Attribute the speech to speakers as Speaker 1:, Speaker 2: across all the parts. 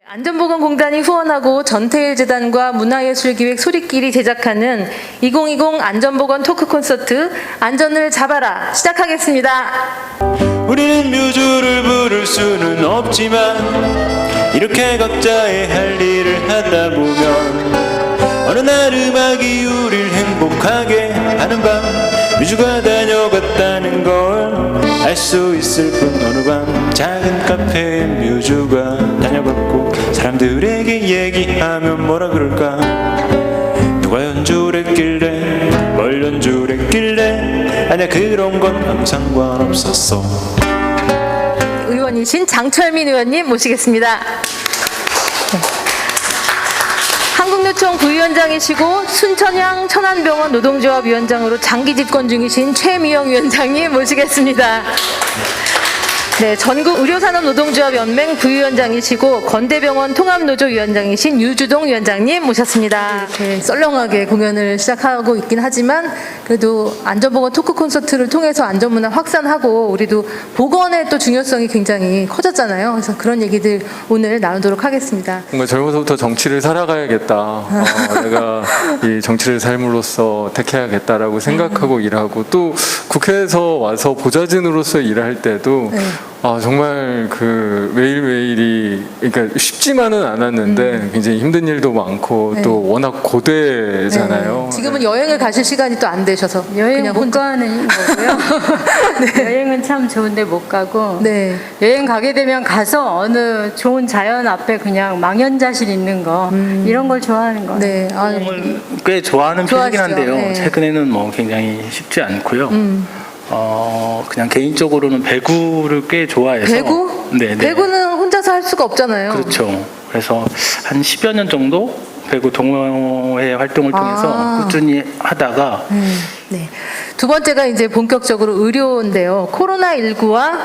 Speaker 1: 안전보건공단이 후원하고 전태일재단과 문화예술기획 소리끼리 제작하는 2020 안전보건 토크 콘서트 안전을 잡아라 시작하겠습니다.
Speaker 2: 우리는 뮤즈를 부를 수는 없지만 이렇게 각자의 할 일을 하다 보면 어느 날 음악이 우릴 행복하게 하는 밤 뮤즈가 다녀갔다는 걸 알 수 있을 뿐. 어느 밤 작은 카페에 뮤즈가 다녀갔고 사람들에게 얘기하면 뭐라 그럴까. 누가 연주를 했길래 뭘 연주를 했길래 아니야 그런 건 아무 상관없었어.
Speaker 1: 의원이신 장철민 의원님 모시겠습니다. 한국노총 부위원장이시고 순천향 천안병원 노동조합 위원장으로 장기 집권 중이신 최미영 위원장님 모시겠습니다. 네, 전국 의료산업노동조합 연맹 부위원장이시고 건대병원 통합노조 위원장이신 유주동 위원장님 모셨습니다. 이렇게 썰렁하게 공연을 시작하고 있긴 하지만 그래도 안전보건 토크 콘서트를 통해서 안전문화 확산하고 우리도 보건의 또 중요성이 굉장히 커졌잖아요. 그래서 그런 얘기들 오늘 나누도록 하겠습니다.
Speaker 3: 뭔가 젊어서부터 정치를 살아가야겠다. 내가 이 정치를 삶으로써 택해야겠다라고 생각하고 일하고 또 국회에서 와서 보좌진으로서 일할 때도 정말 그 매일매일이 그러니까 쉽지만은 않았는데 굉장히 힘든 일도 많고 또 워낙 고되잖아요.
Speaker 1: 지금은 여행을 가실 시간이 또 안 되셔서
Speaker 4: 여행
Speaker 1: 그냥
Speaker 4: 못 가는 거고요. 여행은 참 좋은데 못 가고 여행 가게 되면 가서 어느 좋은 자연 앞에 그냥 망연자실 있는 거 이런 걸 좋아하는 거예요.
Speaker 1: 네.
Speaker 5: 운동을 꽤 좋아하는 편이긴 한데요. 최근에는 뭐 굉장히 쉽지 않고요. 그냥 개인적으로는 배구를 꽤 좋아해서.
Speaker 1: 배구?
Speaker 5: 네.
Speaker 1: 배구는 혼자서 할 수가 없잖아요.
Speaker 5: 그렇죠. 그래서 한 10여 년 정도 배구 동호회 활동을 통해서 꾸준히 하다가
Speaker 1: 네. 두 번째가 이제 본격적으로 의료인데요. 코로나19와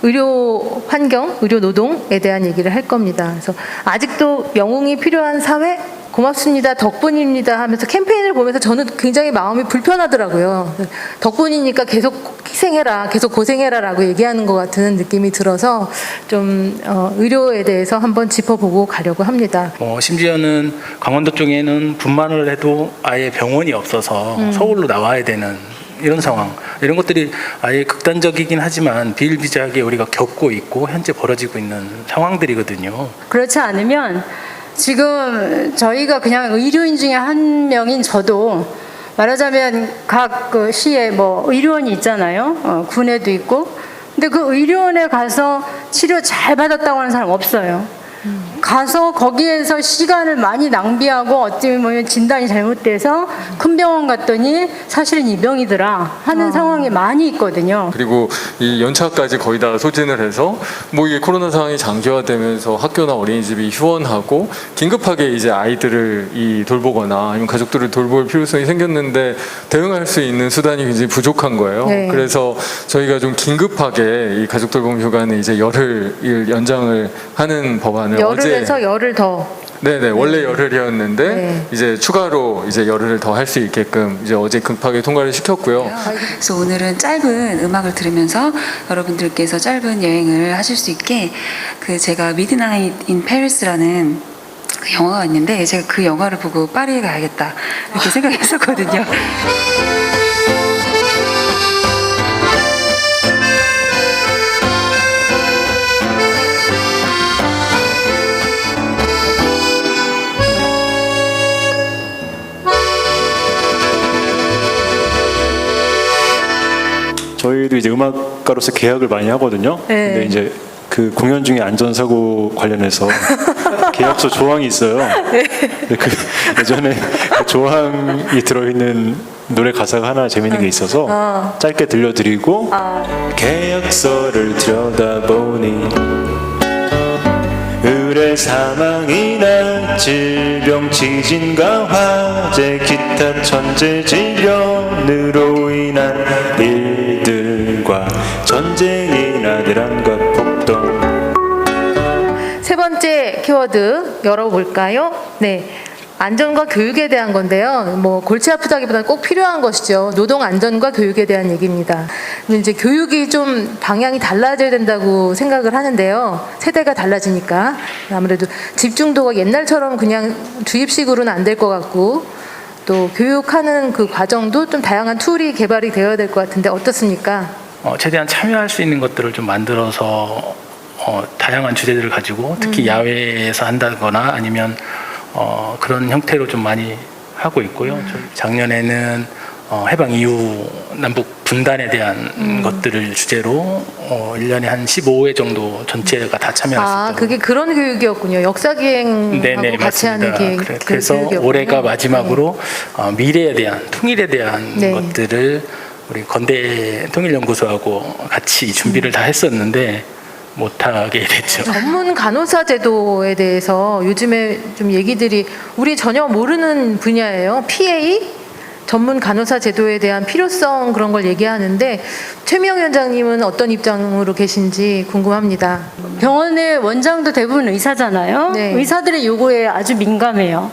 Speaker 1: 의료 환경, 의료 노동에 대한 얘기를 할 겁니다. 그래서 아직도 영웅이 필요한 사회? 고맙습니다. 덕분입니다 하면서 캠페인을 보면서 저는 굉장히 마음이 불편하더라고요. 덕분이니까 계속 희생해라, 계속 고생해라 라고 얘기하는 것 같은 느낌이 들어서 좀 의료에 대해서 한번 짚어보고 가려고 합니다.
Speaker 5: 심지어는 강원도 쪽에는 분만을 해도 아예 병원이 없어서 서울로 나와야 되는 이런 상황, 이런 것들이 아예 극단적이긴 하지만 비일비재하게 우리가 겪고 있고 현재 벌어지고 있는 상황들이거든요.
Speaker 4: 그렇지 않으면 지금 저희가 그냥 의료인 중에 한 명인 저도 말하자면 각 그 시에 뭐 의료원이 있잖아요. 군에도 있고. 근데 그 의료원에 가서 치료 잘 받았다고 하는 사람 없어요. 가서 거기에서 시간을 많이 낭비하고 어찌 보면 진단이 잘못돼서 큰 병원 갔더니 사실은 이 병이더라 하는 상황이 많이 있거든요.
Speaker 3: 그리고 이 연차까지 거의 다 소진을 해서 뭐 이게 코로나 상황이 장기화되면서 학교나 어린이집이 휴원하고 긴급하게 이제 아이들을 돌보거나 아니면 가족들을 돌볼 필요성이 생겼는데 대응할 수 있는 수단이 굉장히 부족한 거예요. 그래서 저희가 좀 긴급하게 이 가족 돌봄 휴가는 이제 열흘 연장을 하는 법안을
Speaker 1: 열흘에서 열흘 더.
Speaker 3: 네네, 원래 열흘이었는데 이제 추가로 이제 열흘을 더 할 수 있게끔 이제 어제 급하게 통과를 시켰고요.
Speaker 6: 그래서 오늘은 짧은 음악을 들으면서 여러분들께서 짧은 여행을 하실 수 있게 제가 미드나잇 인 페리스라는 그 영화가 있는데 제가 그 영화를 보고 파리에 가야겠다 이렇게 생각했었거든요.
Speaker 2: 저희도 이제 음악가로서 계약을 많이 하거든요. 근데 이제 그 공연 중에 안전사고 관련해서 계약서 조항이 있어요. 근데 그 예전에 그 조항이 들어있는 노래 가사가 하나 재밌는 게 있어서 짧게 들려드리고 계약서를 들여다보니 의뢰 사망이나 질병 지진과 화재 기타 천재 질병으로 인한 일들과 전쟁이나 대란과 폭동.
Speaker 1: 세 번째 키워드 열어볼까요? 네. 안전과 교육에 대한 건데요. 뭐 골치 아프다기보다는 꼭 필요한 것이죠. 노동 안전과 교육에 대한 얘기입니다. 근데 이제 교육이 좀 방향이 달라져야 된다고 생각을 하는데요. 세대가 달라지니까 아무래도 집중도가 옛날처럼 그냥 주입식으로는 안 될 것 같고, 또 교육하는 그 과정도 좀 다양한 툴이 개발이 되어야 될 것 같은데 어떻습니까?
Speaker 5: 최대한 참여할 수 있는 것들을 좀 만들어서 다양한 주제들을 가지고 특히 야외에서 한다거나 아니면 그런 형태로 좀 많이 하고 있고요. 작년에는 해방 이후 남북 분단에 대한 것들을 주제로 1년에 한 15회 정도 전체가 다 참여할 수 있도록.
Speaker 1: 그게 그런 교육이었군요. 역사기행하고
Speaker 5: 네네,
Speaker 1: 같이
Speaker 5: 맞습니다.
Speaker 1: 하는 계획.
Speaker 5: 그래서
Speaker 1: 교육이었군요.
Speaker 5: 올해가 마지막으로 미래에 대한 통일에 대한
Speaker 1: 네.
Speaker 5: 것들을 우리 건대 통일연구소하고 같이 준비를 다 했었는데 못하게 됐죠.
Speaker 1: 전문 간호사 제도에 대해서 요즘에 좀 얘기들이 우리 전혀 모르는 분야예요. PA? 전문 간호사 제도에 대한 필요성 그런 걸 얘기하는데 최미영 위원장님은 어떤 입장으로 계신지 궁금합니다.
Speaker 4: 병원의 원장도 대부분 의사잖아요.
Speaker 1: 네.
Speaker 4: 의사들의 요구에 아주 민감해요.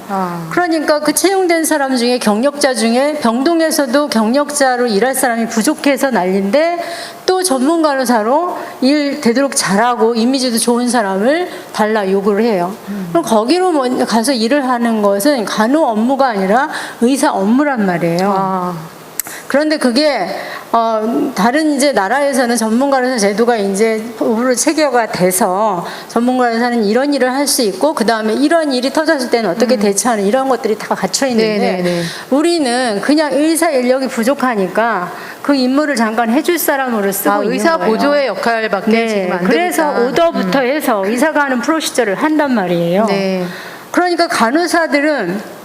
Speaker 4: 그러니까 그 채용된 사람 중에 경력자 중에 병동에서도 경력자로 일할 사람이 부족해서 난리인데 또 전문 간호사로 일 되도록 잘하고 이미지도 좋은 사람을 달라 요구를 해요. 그럼 거기로 가서 일을 하는 것은 간호 업무가 아니라 의사 업무란 말이에요. 그런데 그게 다른 이제 나라에서는 전문가로서 제도가 이제 법으로 체계가 돼서 전문가로서는 이런 일을 할 수 있고 그 다음에 이런 일이 터졌을 때는 어떻게 대처하는 이런 것들이 다 갖춰 있는데
Speaker 1: 네네네.
Speaker 4: 우리는 그냥 의사 인력이 부족하니까 그 임무를 잠깐 해줄 사람으로 쓰고 있는
Speaker 1: 의사
Speaker 4: 거예요.
Speaker 1: 보조의 역할밖에
Speaker 4: 네,
Speaker 1: 지금 안 되니까.
Speaker 4: 그래서 오더부터 해서 의사가 하는 프로시저를 한단 말이에요.
Speaker 1: 네.
Speaker 4: 그러니까 간호사들은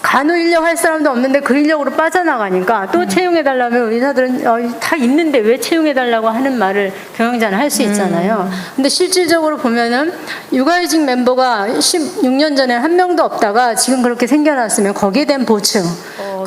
Speaker 4: 간호 인력 할 사람도 없는데 그 인력으로 빠져나가니까 또 채용해달라면 의사들은 다 있는데 왜 채용해달라고 하는 말을 경영자는 할 수 있잖아요. 근데 실질적으로 보면은 육아휴직 멤버가 16년 전에 한 명도 없다가 지금 그렇게 생겨났으면 거기에 대한 보충.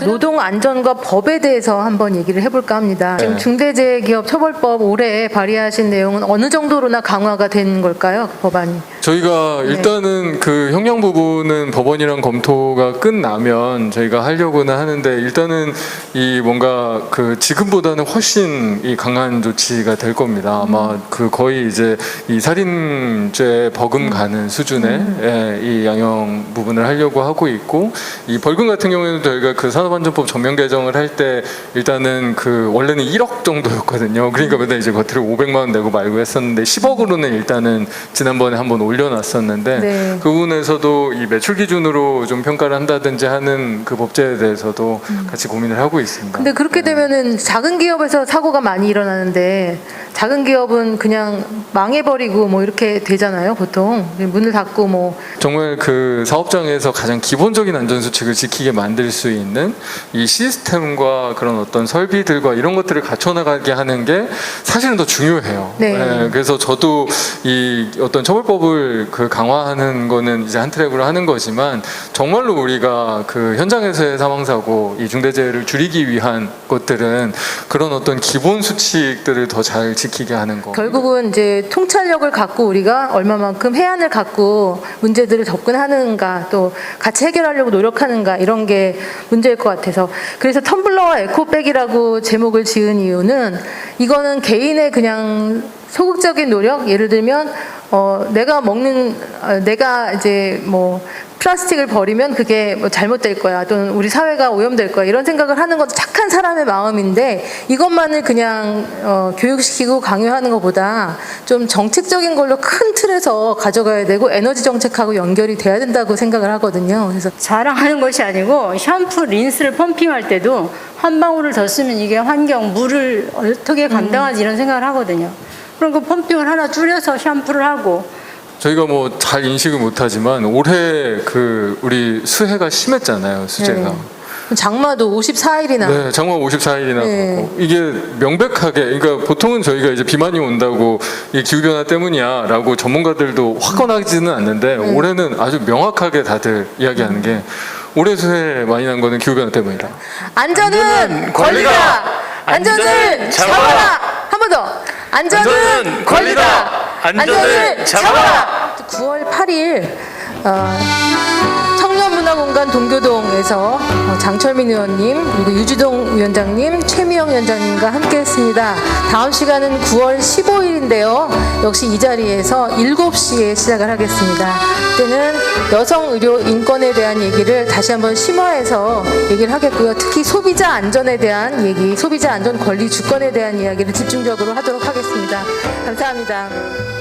Speaker 1: 노동 안전과 법에 대해서 한번 얘기를 해볼까 합니다. 지금 중대재해기업처벌법 올해 발의하신 내용은 어느 정도로나 강화가 된 걸까요? 그 법안이.
Speaker 3: 저희가 일단은 그 형량 부분은 법원이랑 검토가 끝나면 저희가 하려고는 하는데 일단은 이 뭔가 그 지금보다는 훨씬 이 강한 조치가 될 겁니다. 아마 그 거의 이제 이 살인죄 버금 가는 수준의 예, 이 양형 부분을 하려고 하고 있고 이 벌금 같은 경우에는 저희가 그 산업안전법 전면 개정을 할 때 일단은 그 원래는 1억 정도였거든요. 그러니까 맨날 이제 겉으로 500만 원 내고 말고 했었는데 10억으로는 일단은 지난번에 한번 올려놨었는데
Speaker 1: 네.
Speaker 3: 그 부분에서도 이 매출 기준으로 좀 평가를 한다든지 하는 그 법제에 대해서도 같이 고민을 하고 있습니다.
Speaker 1: 근데 그렇게 되면은 작은 기업에서 사고가 많이 일어나는데 작은 기업은 그냥 망해버리고 뭐 이렇게 되잖아요. 보통 문을 닫고 뭐.
Speaker 3: 정말 그 사업장에서 가장 기본적인 안전수칙을 지키게 만들 수 있는 이 시스템과 그런 어떤 설비들과 이런 것들을 갖춰나가게 하는 게 사실은 더 중요해요.
Speaker 1: 네.
Speaker 3: 예, 그래서 저도 이 어떤 처벌법을 그 강화하는 거는 이제 한 트랙으로 하는 거지만 정말로 우리가 그 현장에서의 사망사고 이 중대재해를 줄이기 위한 것들은 그런 어떤 기본 수칙들을 더 잘 지키게 하는 거.
Speaker 1: 결국은 이제 통찰력을 갖고 우리가 얼마만큼 해안을 갖고 문제들을 접근하는가 또 같이 해결하려고 노력하는가 이런 게 문제일 것 같아서 그래서 텀블러와 에코백이라고 제목을 지은 이유는 이거는 개인의 그냥 소극적인 노력 예를 들면 내가 이제 뭐 플라스틱을 버리면 그게 뭐 잘못될 거야 또는 우리 사회가 오염될 거야 이런 생각을 하는 건 착한 사람의 마음인데 이것만을 그냥 교육시키고 강요하는 것보다 좀 정책적인 걸로 큰 틀에서 가져가야 되고 에너지 정책하고 연결이 돼야 된다고 생각을 하거든요. 그래서
Speaker 4: 자랑하는 것이 아니고 샴푸 린스를 펌핑할 때도 한 방울을 더 쓰면 이게 환경 물을 어떻게 감당하지 이런 생각을 하거든요. 그럼 그 펌핑을 하나 줄여서 샴푸를 하고
Speaker 3: 저희가 뭐 잘 인식을 못하지만 올해 그 우리 수해가 심했잖아요. 수재가.
Speaker 1: 네. 장마도 54일이나
Speaker 3: 네, 장마 54일이나
Speaker 1: 네.
Speaker 3: 가고 이게 명백하게 그러니까 보통은 저희가 이제 비만이 온다고 이 기후 변화 때문이야라고 전문가들도 화끈하지는 않는데 올해는 아주 명확하게 다들 이야기하는 게 올해 수해 많이 난 거는 기후 변화 때문이다.
Speaker 1: 안전은 권리다. 안전을 잡아라. 한 번 더. 안전은 권리다. 안전을 잡아라. 9월 8일 청년문화공간 장관 동교동에서 장철민 의원님, 그리고 유주동 위원장님, 최미영 위원장님과 함께했습니다. 다음 시간은 9월 15일인데요. 역시 이 자리에서 7시에 시작을 하겠습니다. 그때는 여성 의료 인권에 대한 얘기를 다시 한번 심화해서 얘기를 하겠고요. 특히 소비자 안전에 대한 얘기, 소비자 안전 권리 주권에 대한 이야기를 집중적으로 하도록 하겠습니다. 감사합니다.